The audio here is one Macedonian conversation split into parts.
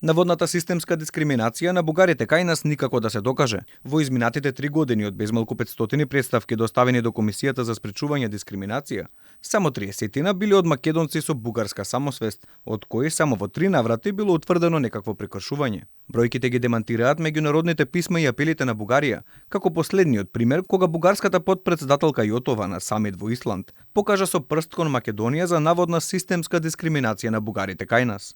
Наводната системска дискриминација на бугарите кај нас никако да се докаже. Во изминатите 3 години од безмалку 500 представки доставени до Комисијата за спречување дискриминација, само 30 били од македонци со бугарска самосвест, од кои само во 3 наврати било утврдено некакво прекршување. Бројките ги демантираат меѓународните писма и апелите на Бугарија, како последниот пример кога бугарската подпредседателка Јотова на самит во Исланд покажа со прст кон Македонија за наводна системска дискриминација на бугарите кај нас.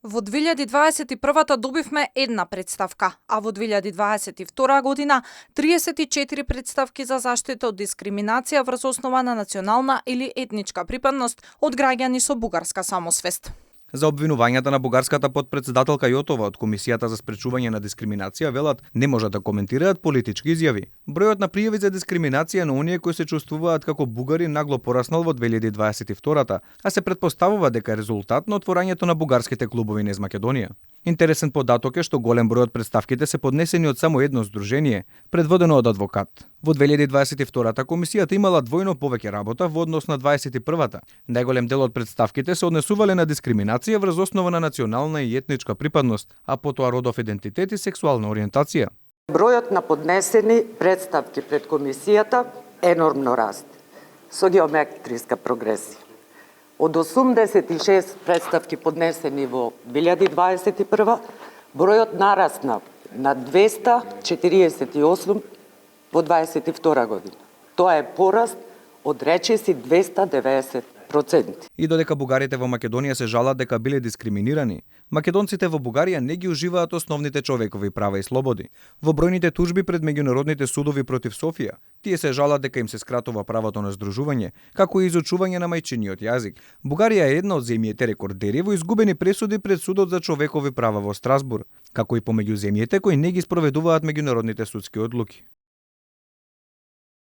Во 2021 добивме една представка, а во 2022 година 34 представки за заштита од дискриминација врз основа на национална или етничка припадност од граѓани со бугарска самосвест. За обвинувањата на бугарската подпредседателка Јотова од Комисијата за спречување на дискриминација велат не можат да коментираат политички изјави. Бројот на пријави за дискриминација на оние кои се чувствуваат како бугари нагло пораснал во 2022, а се претпоставува дека е резултат на отворањето на бугарските клубови низ Македонија. Интересен податок е што голем број од представките се поднесени од само едно здружение, предводено од адвокат. Во 2022 комисијата имала двојно повеќе работа во однос на 21-та. Најголем дел од представките се однесувале на дискриминација врз основа на национална и етничка припадност, а потоа родов идентитет и сексуална ориентација. Бројот на поднесени представки пред комисијата енормно расте, со геометриска прогресија. Од 86 представки поднесени во 2021, бројот нарасна на 248 во 2022 година. Тоа е пораст од речиси 290%. И додека бугарите во Македонија се жалат дека биле дискриминирани, македонците во Бугарија не ги уживаат основните човекови права и слободи. Во бројните тужби пред меѓународните судови против Софија, тие се жалат дека им се скратува правото на здружување, како и изучување на мајчиниот јазик. Бугарија е една од земјите рекордери во изгубени пресуди пред Судот за човекови права во Страсбург, како и помеѓу земјите кои не ги спроведуваат меѓународните судски одлуки.